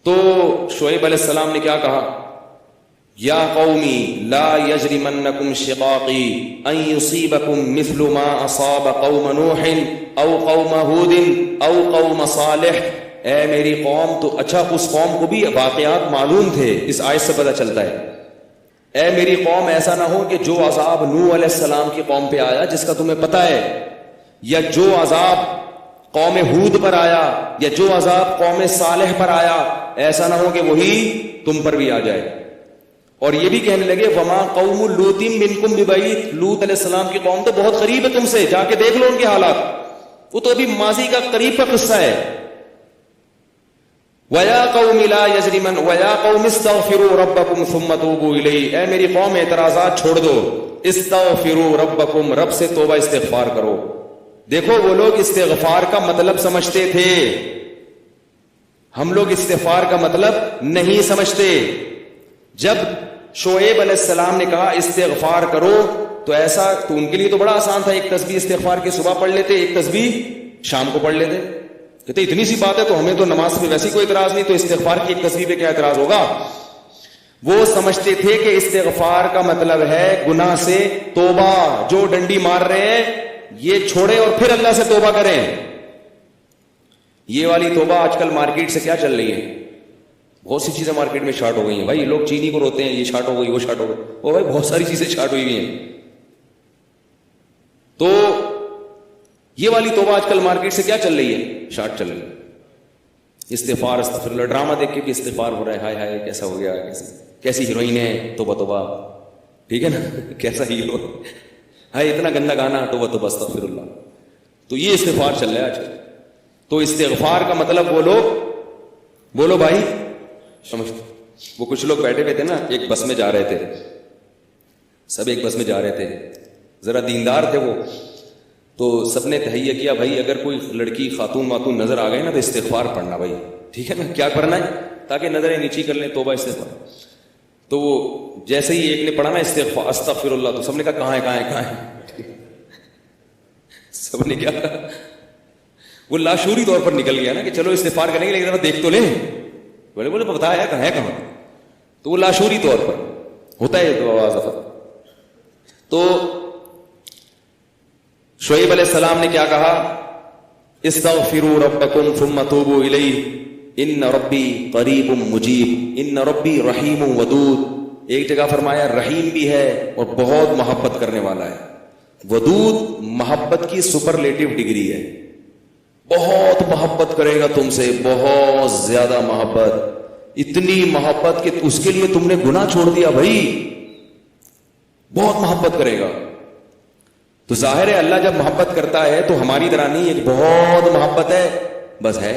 تو شعیب علیہ السلام نے کیا کہا؟ یا قومی لا یجرمنکم شقاقی ان یصیبکم مثل ما اصاب قوم نوح او قوم ہود او قوم صالح. اے میری قوم، تو اچھا اس قوم کو بھی واقعات معلوم تھے، اس آیت سے پتہ چلتا ہے. اے میری قوم، ایسا نہ ہو کہ جو عذاب نوح علیہ السلام کی قوم پہ آیا جس کا تمہیں پتہ ہے، یا جو عذاب قوم ہود پر آیا، یا جو عذاب قوم صالح پر آیا، ایسا نہ ہو کہ وہی تم پر بھی آ جائے. اور یہ بھی کہنے لگے وما قوم لوط منکم ببعید، لوط علیہ السلام کی قوم تو بہت قریب ہے تم سے، جا کے دیکھ لو ان کے حالات، وہ تو ابھی ماضی کا قریب کا قصہ ہے. وَيَا قَوْمِ لَا يَجْرِمَنْ وَيَا قَوْمِ اسْتَغْفِرُوا رَبَّكُمْ ثُمَّ تُوبُوا إِلَيْهِ. اے میری قوم اعتراضات چھوڑ دو، استغفروا ربکم، رب سے توبہ استغفار کرو. دیکھو وہ لوگ استغفار کا مطلب سمجھتے تھے، ہم لوگ استغفار کا مطلب نہیں سمجھتے. جب شعیب علیہ السلام نے کہا استغفار کرو تو ایسا تو ان کے لیے تو بڑا آسان تھا، ایک تسبیح استغفار کی صبح پڑھ لیتے، ایک تسبیح شام کو پڑھ لیتے. کہتے اتنی سی بات ہے تو ہمیں تو نماز پہ ویسی کوئی اعتراض نہیں، تو استغفار کی ایک تسبیح پہ کیا اعتراض ہوگا. وہ سمجھتے تھے کہ استغفار کا مطلب ہے گناہ سے توبہ، جو ڈنڈی مار رہے ہیں یہ چھوڑیں اور پھر اللہ سے توبہ کریں. یہ والی توبہ آج کل مارکیٹ سے کیا چل رہی ہے؟ بہت سی چیزیں مارکیٹ میں شارٹ ہو گئی ہیں. بھائی لوگ چینی کو روتے ہیں، یہ شارٹ ہو گئی، وہ شارٹ ہو گئی، وہ بھائی بہت ساری چیزیں شارٹ ہوئی ہوئی ہیں. تو یہ والی توبہ آج کل مارکیٹ سے کیا چل رہی ہے؟ شارٹ چل رہی ہے. استغفار استغفر اللہ، ڈرامہ دیکھ کے بھی استغفار ہو رہا ہے، ہائے ہائے کیسا ہو گیا، کیسی ہیروئن ہے، توبہ توبہ، ٹھیک ہے نا، کیسا ہیرو ہے، اتنا گندا گانا، توبہ توبہ استغفر اللہ. تو یہ استغفار چل رہا ہے آج کل. تو استغفار کا مطلب بولو بھائی سمجھ. وہ کچھ لوگ بیٹھے ہوئے تھے نا، ایک بس میں جا رہے تھے، سب ایک بس میں جا رہے تھے، ذرا دیندار تھے وہ، تو سب نے تہیہ کیا بھائی اگر کوئی لڑکی خاتون نظر آ گئے نا تو استغفار پڑھنا بھائی، ٹھیک ہے نا. کیا پڑھنا ہے؟ تاکہ نظریں نیچی کر لیں، توبہ استغفار. تو وہ جیسے ہی ایک نے پڑھا نا استغفار استغفر اللہ، تو سب نے کہا کہاں ہے سب نے کیا کہا؟ وہ لاشعوری طور پر نکل گیا نا کہ چلو استغفار کریں گے لیکن ذرا دیکھ تو لیں. بولے بتایا کہاں. تو وہ لاشعوری طور پر ہوتا ہے تو آواز. تو شعیب علیہ السلام نے کیا کہا؟ استغفروا ربکم ثم توبوا الیہ ان ربی قریب مجیب ان ربی رحیم ودود. ایک جگہ فرمایا رحیم بھی ہے اور بہت محبت کرنے والا ہے. ودود محبت کی سپرلیٹو ڈگری ہے، بہت محبت کرے گا تم سے، بہت زیادہ محبت، اتنی محبت کہ اس کے لیے تم نے گناہ چھوڑ دیا بھائی، بہت محبت کرے گا. تو ظاہر ہے اللہ جب محبت کرتا ہے تو ہماری طرح نہیں ہے کہ بہت محبت ہے بس ہے.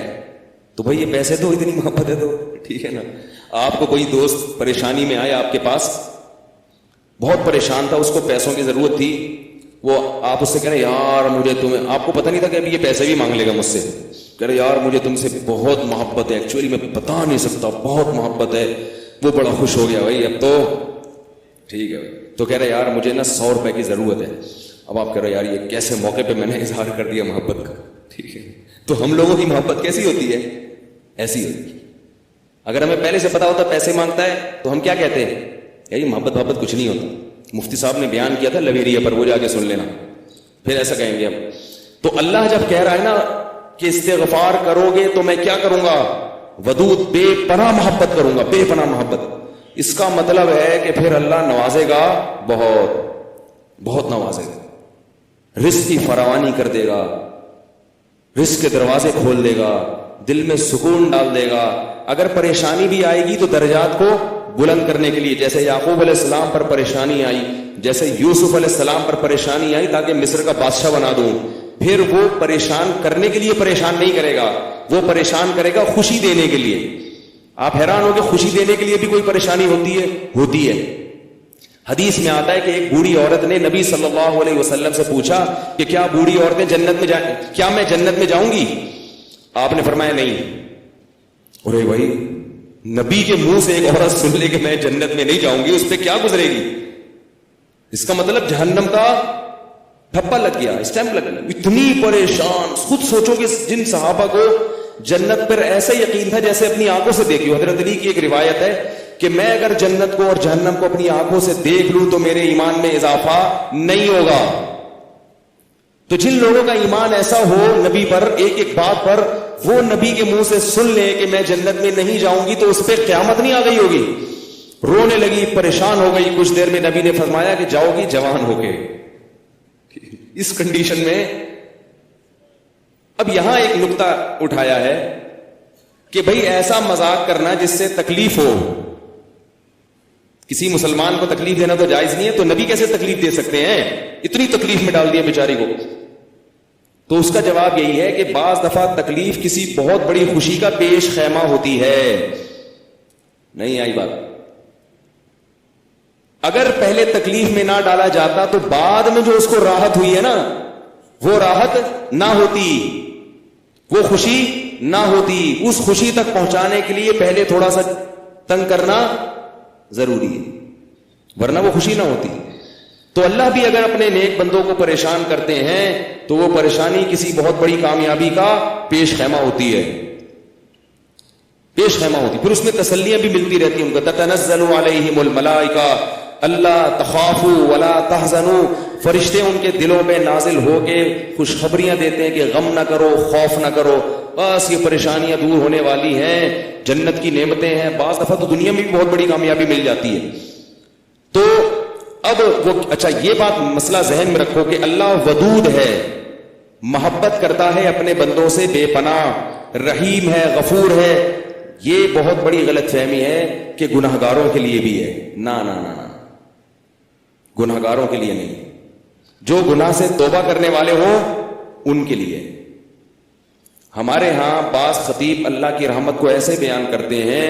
تو بھائی یہ پیسے تو اتنی محبت ہے تو ٹھیک ہے نا. آپ کو کوئی دوست پریشانی میں آیا آپ کے پاس، بہت پریشان تھا، اس کو پیسوں کی ضرورت تھی، وہ آپ اس سے کہہ رہے یار مجھے تمہیں، آپ کو پتہ نہیں تھا کہ ابھی یہ پیسے بھی مانگ لے گا مجھ سے، کہہ رہے یار مجھے تم سے بہت محبت ہے، ایکچولی میں بتا نہیں سکتا بہت محبت ہے. وہ بڑا خوش ہو گیا بھائی اب تو ٹھیک ہے. تو کہہ رہے یار مجھے نا 100 روپے کی ضرورت ہے. اب آپ کہہ رہے یار یہ کیسے موقع پہ میں نے اظہار کر دیا محبت کا، ٹھیک ہے. تو ہم لوگوں کی محبت کیسی ہوتی ہے؟ ایسی ہوتی ہے. اگر ہمیں پہلے سے پتا ہوتا پیسے مانگتا ہے تو ہم کیا کہتے ہیں؟ یار محبت کچھ نہیں ہوتا. مفتی صاحب نے بیان کیا تھا لویریہ پر، وہ جا کے سن لینا، پھر ایسا کہیں گے اب. تو اللہ جب کہہ رہا ہے نا کہ استغفار کرو گے تو میں کیا کروں گا؟ ودود، بے پناہ محبت کروں گا، بے پناہ محبت. اس کا مطلب ہے کہ پھر اللہ نوازے گا، بہت بہت نوازے گا، رزق کی فراوانی کر دے گا، رزق کے دروازے کھول دے گا، دل میں سکون ڈال دے گا. اگر پریشانی بھی آئے گی تو درجات کو بلند کرنے کے لیے، جیسے یعقوب علیہ السلام پر پریشانی آئی، جیسے یوسف علیہ السلام پر پریشانی آئی تاکہ مصر کا بادشاہ بنا دوں، پھر وہ پریشان کرنے کے لیے پریشان نہیں کرے گا، وہ پریشان کرے گا خوشی دینے کے لیے. آپ حیران ہو کہ خوشی دینے کے لیے بھی کوئی پریشانی ہوتی ہے. حدیث میں آتا ہے کہ ایک بوڑھی عورت نے نبی صلی اللہ علیہ وسلم سے پوچھا کہ کیا بوڑھی عورتیں جنت میں کیا میں جنت میں جاؤں گی؟ آپ نے فرمایا نہیں. ارے بھائی نبی کے منہ سے ایک عورت سن لے کہ میں جنت میں نہیں جاؤں گی، اس پہ کیا گزرے گی؟ اس کا مطلب جہنم کا ٹھپا لگ گیا، اسٹیمپ لگ گیا. اتنی پریشان. خود سوچو کہ جن صحابہ کو جنت پر ایسا یقین تھا جیسے اپنی آنکھوں سے دیکھی. حضرت علی کی ایک روایت ہے کہ میں اگر جنت کو اور جہنم کو اپنی آنکھوں سے دیکھ لوں تو میرے ایمان میں اضافہ نہیں ہوگا. تو جن لوگوں کا ایمان ایسا ہو نبی پر ایک ایک بات پر, وہ نبی کے منہ سے سن لے کہ میں جنت میں نہیں جاؤں گی تو اس پہ قیامت نہیں آ گئی ہوگی. رونے لگی, پریشان ہو گئی, کچھ دیر میں نبی نے فرمایا کہ جاؤ گی جوان ہو کے. اس کنڈیشن میں اب یہاں ایک نقطہ اٹھایا ہے کہ بھئی ایسا مذاق کرنا جس سے تکلیف ہو. کسی مسلمان کو تکلیف دینا تو جائز نہیں ہے, تو نبی کیسے تکلیف دے سکتے ہیں؟ اتنی تکلیف میں ڈال دیا بیچاری کو. تو اس کا جواب یہی ہے کہ بعض دفعہ تکلیف کسی بہت بڑی خوشی کا پیش خیمہ ہوتی ہے. نہیں آئی بات؟ اگر پہلے تکلیف میں نہ ڈالا جاتا تو بعد میں جو اس کو راحت ہوئی ہے نا, وہ راحت نہ ہوتی, وہ خوشی نہ ہوتی. اس خوشی تک پہنچانے کے لیے پہلے تھوڑا سا تنگ کرنا ضروری ہے, ورنہ وہ خوشی نہ ہوتی. تو اللہ بھی اگر اپنے نیک بندوں کو پریشان کرتے ہیں تو وہ پریشانی کسی بہت بڑی کامیابی کا پیش خیمہ ہوتی ہے, پیش خیمہ ہوتی. پھر اس میں تسلیاں بھی ملتی رہتی ہیں ان کو. تتنزل علیہم الملائکہ اللہ تخافوا ولا تحزنوا, فرشتے ان کے دلوں پہ نازل ہو کے خوشخبریاں دیتے ہیں کہ غم نہ کرو, خوف نہ کرو, بس یہ پریشانیاں دور ہونے والی ہیں, جنت کی نعمتیں ہیں. بعض دفعہ تو دنیا میں بھی بہت بڑی کامیابی مل جاتی ہے. تو اب وہ اچھا یہ بات مسئلہ ذہن میں رکھو کہ اللہ ودود ہے, محبت کرتا ہے اپنے بندوں سے بے پناہ, رحیم ہے, غفور ہے. یہ بہت بڑی غلط فہمی ہے کہ گناہگاروں کے لیے بھی ہے. نہ نہ نہ, گناہگاروں کے لیے نہیں. جو گناہ سے توبہ کرنے والے ہوں ان کے لیے. ہمارے ہاں بعض خطیب اللہ کی رحمت کو ایسے بیان کرتے ہیں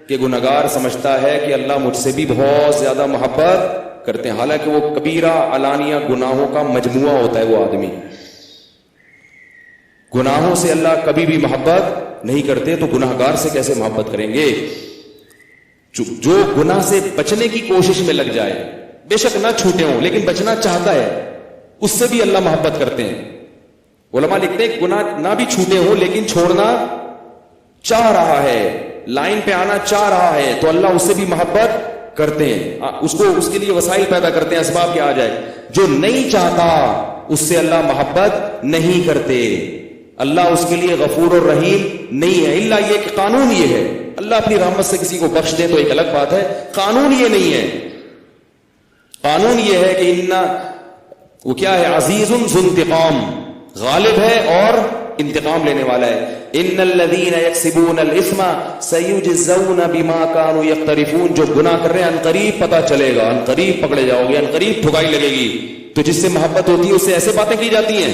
کہ گناہگار سمجھتا ہے کہ اللہ مجھ سے بھی بہت زیادہ محبت کرتے ہیں, حالانکہ وہ کبیرہ علانیہ گناہوں کا مجموعہ ہوتا ہے. وہ آدمی گناہوں سے اللہ کبھی بھی محبت نہیں کرتے, تو گناہگار سے کیسے محبت کریں گے؟ جو گناہ سے بچنے کی کوشش میں لگ جائے, بے شک نہ چھوٹے ہوں لیکن بچنا چاہتا ہے, اس سے بھی اللہ محبت کرتے ہیں. علماء لکھتے ہیں گناہ نہ بھی چھوٹے ہوں لیکن چھوڑنا چاہ رہا ہے, لائن پہ آنا چاہ رہا ہے, تو اللہ اس سے بھی محبت کرتے ہیں. اس کے لیے وسائل پیدا کرتے ہیں, اسباب کے آ جائے. جو نہیں چاہتا اس سے اللہ محبت نہیں کرتے. اللہ اس کے لیے غفور اور رحیم نہیں ہے. اللہ یہ کہ قانون یہ ہے, اللہ اپنی رحمت سے کسی کو بخش دے تو ایک الگ بات ہے, قانون یہ نہیں ہے. قانون یہ ہے کہ وہ کیا ہے, عزیز ذو انتقام, غالب ہے اور انتقام لینے والا ہے. ان الذين يكسبون الاثم سيجزون بما كانوا يقترفون, جو گناہ کر رہے ہیں عنقریب پتہ چلے گا, عنقریب پکڑے جاؤ گے, عنقریب ٹھکائی لگے گی. تو جس سے محبت ہوتی ہے اس سے ایسے باتیں کی جاتی ہیں.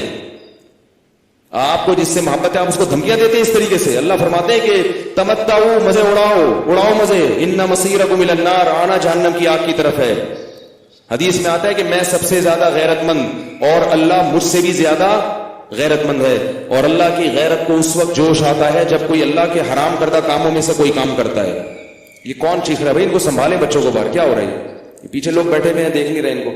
آپ کو جس سے محبت ہے آپ اس کو دھمکیاں دیتے ہیں اس طریقے سے. اللہ فرماتے ہیں کہ تمتعوا, مزے اڑاؤ مزے, ان مسیرکم الی النار, آنا جہنم کی آگ کی طرف ہے. حدیث میں آتا ہے کہ میں سب سے زیادہ غیرت مند اور اللہ مجھ سے بھی زیادہ غیرت مند ہے. اور اللہ کی غیرت کو اس وقت جوش آتا ہے جب کوئی اللہ کے حرام کردہ کاموں میں سے کوئی کام کرتا ہے. یہ کون چیخ رہا ہے بھائی؟ ان کو سنبھالیں بچوں کو باہر, کیا ہو رہا ہے؟ پیچھے لوگ بیٹھے ہوئے ہیں, دیکھ نہیں رہے ان کو.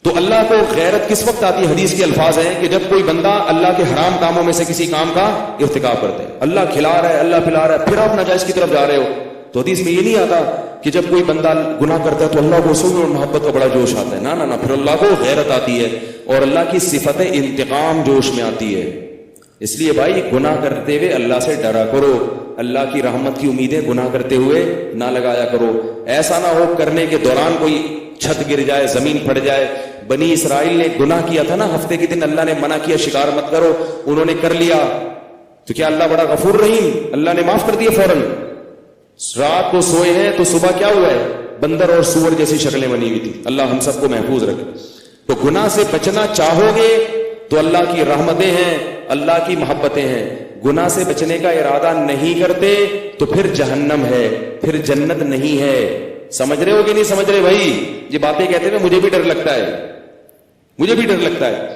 تو اللہ کو غیرت کس وقت آتی ہے؟ حدیث کے الفاظ ہیں کہ جب کوئی بندہ اللہ کے حرام کاموں میں سے کسی کام کا ارتکاب کرتا ہے. اللہ کھلا رہا ہے, اللہ پلا رہا ہے, پھر آپ ناجائز کی طرف جا رہے ہو. تو حدیث میں یہ نہیں آتا کہ جب کوئی بندہ گناہ کرتا ہے تو اللہ کو رسول اور محبت کا بڑا جوش آتا ہے. نہ نہ, پھر اللہ کو غیرت آتی ہے اور اللہ کی صفت انتقام جوش میں آتی ہے. اس لیے بھائی گناہ کرتے ہوئے اللہ سے ڈرا کرو, اللہ کی رحمت کی امیدیں گناہ کرتے ہوئے نہ لگایا کرو. ایسا نہ ہو کرنے کے دوران کوئی چھت گر جائے, زمین پھٹ جائے. بنی اسرائیل نے گناہ کیا تھا نا, ہفتے کے دن اللہ نے منع کیا شکار مت کرو, انہوں نے کر لیا, تو کیا اللہ بڑا غفور رحیم, اللہ نے معاف کر دیا فوراً. رات کو سوئے ہیں تو صبح کیا ہوا ہے, بندر اور سور جیسی شکلیں بنی ہوئی تھی. اللہ ہم سب کو محفوظ رکھے. تو گناہ سے بچنا چاہو گے تو اللہ کی رحمتیں ہیں, اللہ کی محبتیں ہیں. گناہ سے بچنے کا ارادہ نہیں کرتے تو پھر جہنم ہے, پھر جنت نہیں ہے. سمجھ رہے ہو کہ نہیں سمجھ رہے بھائی؟ یہ باتیں کہتے ہیں مجھے بھی ڈر لگتا ہے, مجھے بھی ڈر لگتا ہے.